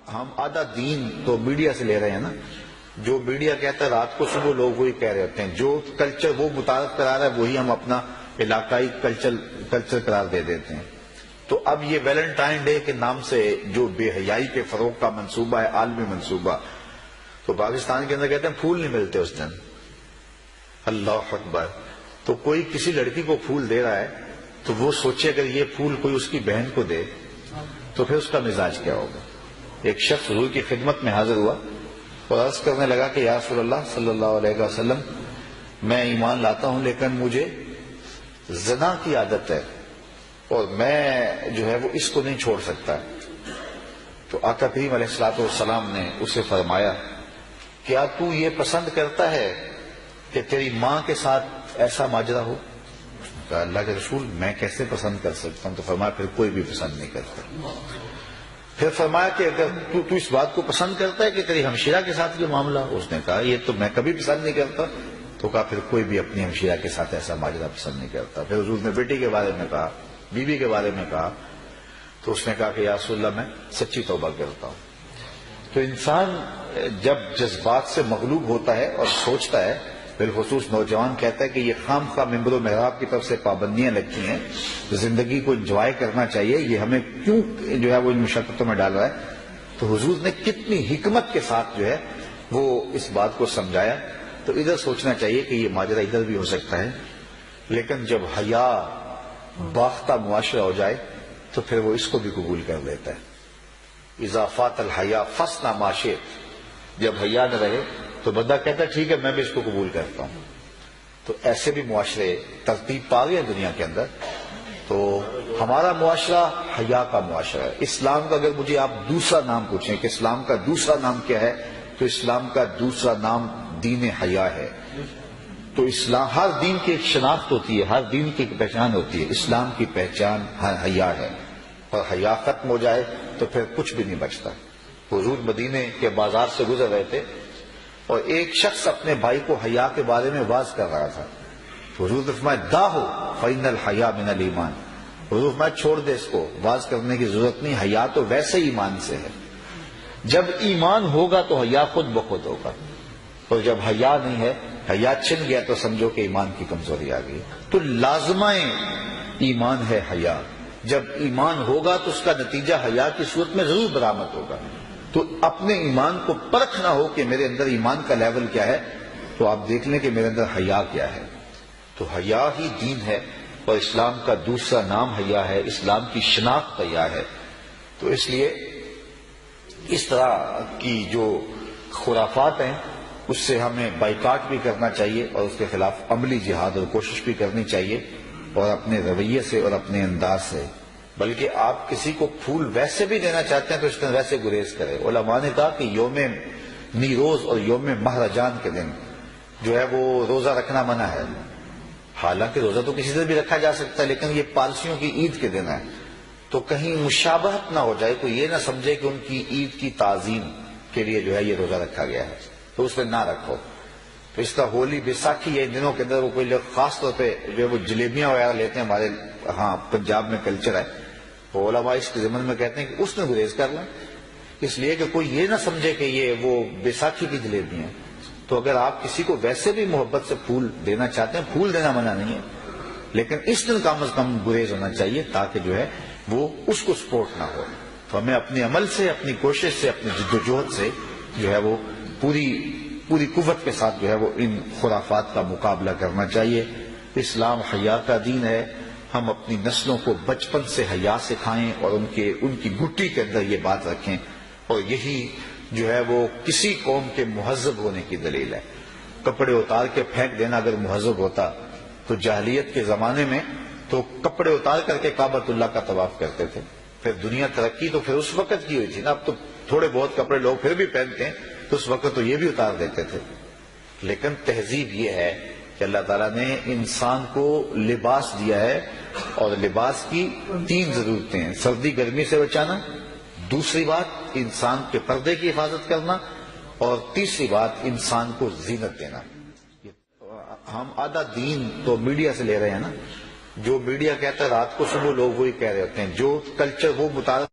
ہم آدھا دین تو میڈیا سے لے رہے ہیں نا. جو میڈیا کہتا ہے رات کو صبح لوگ وہی کہہ رہے ہوتے ہیں. جو کلچر وہ متعارف کرا رہا ہے وہی ہم اپنا علاقائی کلچر قرار دے دیتے ہیں. تو اب یہ ویلنٹائن ڈے کے نام سے جو بے حیائی کے فروغ کا منصوبہ ہے، عالمی منصوبہ، تو پاکستان کے اندر کہتے ہیں پھول نہیں ملتے اس دن. اللہ اکبر. تو کوئی کسی لڑکی کو پھول دے رہا ہے تو وہ سوچے اگر یہ پھول کوئی اس کی بہن کو دے تو پھر اس کا مزاج کیا ہوگا. ایک شخص حضور کی خدمت میں حاضر ہوا اور عرض کرنے لگا کہ یا رسول اللہ صلی اللہ علیہ وسلم، میں ایمان لاتا ہوں لیکن مجھے زنا کی عادت ہے اور میں جو ہے وہ اس کو نہیں چھوڑ سکتا. تو آقا کریم علیہ الصلوۃ والسلام نے اسے فرمایا کیا تو یہ پسند کرتا ہے کہ تیری ماں کے ساتھ ایسا ماجرا ہو؟ کہا اللہ کے رسول میں کیسے پسند کر سکتا ہوں؟ تو فرمایا پھر کوئی بھی پسند نہیں کرتا. پھر فرمایا کہ اگر تو اس بات کو پسند کرتا ہے کہ تیری ہمشیرہ کے ساتھ یہ معاملہ، اس نے کہا یہ تو میں کبھی پسند نہیں کرتا. تو کہا پھر کوئی بھی اپنی ہمشیرہ کے ساتھ ایسا ماجرا پسند نہیں کرتا. پھر حضور نے بیٹی کے بارے میں کہا، بیوی کے بارے میں کہا، تو اس نے کہا کہ یا رسول اللہ میں سچی توبہ کرتا ہوں. تو انسان جب جذبات سے مغلوب ہوتا ہے اور سوچتا ہے، بالخصوص نوجوان کہتا ہے کہ یہ خام خواہ ممبر و محراب کی طرف سے پابندیاں لگتی ہیں، زندگی کو انجوائے کرنا چاہیے، یہ ہمیں کیوں جو ہے وہ ان مشقتوں میں ڈال رہا ہے. تو حضور نے کتنی حکمت کے ساتھ جو ہے وہ اس بات کو سمجھایا. تو ادھر سوچنا چاہیے کہ یہ ماجرا ادھر بھی ہو سکتا ہے، لیکن جب حیا باختہ معاشرہ ہو جائے تو پھر وہ اس کو بھی قبول کر لیتا ہے. اذا فات الحیا فاصنع ما شئت. جب حیا نہ رہے تو بندہ کہتا ہے ٹھیک ہے میں بھی اس کو قبول کرتا ہوں. تو ایسے بھی معاشرے ترتیب پا گئے دنیا کے اندر. تو ہمارا معاشرہ حیا کا معاشرہ ہے. اسلام کا اگر مجھے آپ دوسرا نام پوچھیں کہ اسلام کا دوسرا نام کیا ہے، تو اسلام کا دوسرا نام دین حیا ہے. تو اسلام، ہر دین کی ایک شناخت ہوتی ہے، ہر دین کی ایک پہچان ہوتی ہے. اسلام کی پہچان حیا ہے، اور حیا ختم ہو جائے تو پھر کچھ بھی نہیں بچتا. حضور مدینے کے بازار سے گزر رہے تھے اور ایک شخص اپنے بھائی کو حیا کے بارے میں واز کر رہا تھا. تو حضور نے فرمایا داہو فإن الحیا من الایمان. حضور نے فرمایا چھوڑ دے اس کو، واز کرنے کی ضرورت نہیں، حیا تو ویسے ایمان سے ہے. جب ایمان ہوگا تو حیا خود بخود ہوگا، اور جب حیا نہیں ہے، حیا چھن گیا تو سمجھو کہ ایمان کی کمزوری آ گئی. تو لازمہ ایمان ہے حیا. جب ایمان ہوگا تو اس کا نتیجہ حیا کی صورت میں ضرور برآمد ہوگا. تو اپنے ایمان کو پرکھنا ہو کہ میرے اندر ایمان کا لیول کیا ہے، تو آپ دیکھ لیں کہ میرے اندر حیا کیا ہے. تو حیا ہی دین ہے، اور اسلام کا دوسرا نام حیا ہے، اسلام کی شناخت حیا ہے. تو اس لیے اس طرح کی جو خرافات ہیں اس سے ہمیں بائیکاٹ بھی کرنا چاہیے، اور اس کے خلاف عملی جہاد اور کوشش بھی کرنی چاہیے، اور اپنے رویے سے اور اپنے انداز سے. بلکہ آپ کسی کو پھول ویسے بھی دینا چاہتے ہیں تو اس دن ویسے گریز کرے. علماء نے کہا کہ یوم نیروز اور یوم مہرجان کے دن جو ہے وہ روزہ رکھنا منع ہے. حالانکہ روزہ تو کسی سے بھی رکھا جا سکتا ہے، لیکن یہ پارسیوں کی عید کے دن ہے، تو کہیں مشابہت نہ ہو جائے، کوئی یہ نہ سمجھے کہ ان کی عید کی تعظیم کے لیے جو ہے یہ روزہ رکھا گیا ہے، تو اس دن نہ رکھو. تو اس کا ہولی بیساکھی ہے، ان دنوں کے اندر وہ کوئی لوگ خاص طور پہ جو ہے وہ جلیبیاں وغیرہ لیتے ہیں. ہمارے ہاں پنجاب میں کلچر ہے، تو علماء اس کے ضمن میں کہتے ہیں کہ اس نے گریز کر لیں، اس لیے کہ کوئی یہ نہ سمجھے کہ یہ وہ بیساکھی کی جلیبیاں ہیں. تو اگر آپ کسی کو ویسے بھی محبت سے پھول دینا چاہتے ہیں، پھول دینا منع نہیں ہے، لیکن اس دن کم از کم گریز ہونا چاہیے تاکہ جو ہے وہ اس کو سپورٹ نہ ہو. تو ہمیں اپنے عمل سے، اپنی کوشش سے، اپنی جدوجہد سے جو ہے وہ پوری قوت کے ساتھ جو ہے وہ ان خرافات کا مقابلہ کرنا چاہیے. اسلام حیا کا دین ہے. ہم اپنی نسلوں کو بچپن سے حیا سکھائیں اور ان کی گٹی کے اندر یہ بات رکھیں، اور یہی جو ہے وہ کسی قوم کے مہذب ہونے کی دلیل ہے. کپڑے اتار کے پھینک دینا اگر مہذب ہوتا تو جاہلیت کے زمانے میں تو کپڑے اتار کر کے کعبۃ اللہ کا طواف کرتے تھے. پھر دنیا ترقی تو پھر اس وقت کی ہوئی تھی نا. اب تو تھوڑے بہت کپڑے لوگ پھر بھی پہنتے ہیں، تو اس وقت تو یہ بھی اتار دیتے تھے. لیکن تہذیب یہ ہے کہ اللہ تعالیٰ نے انسان کو لباس دیا ہے، اور لباس کی 3 ضرورتیں ہیں: سردی گرمی سے بچانا، دوسری بات انسان کے پردے کی حفاظت کرنا، اور تیسری بات انسان کو زینت دینا. ہم آدھا دین تو میڈیا سے لے رہے ہیں نا. جو میڈیا کہتا ہے رات کو صبح لوگ وہی کہہ رہے ہوتے ہیں. جو کلچر وہ متعارف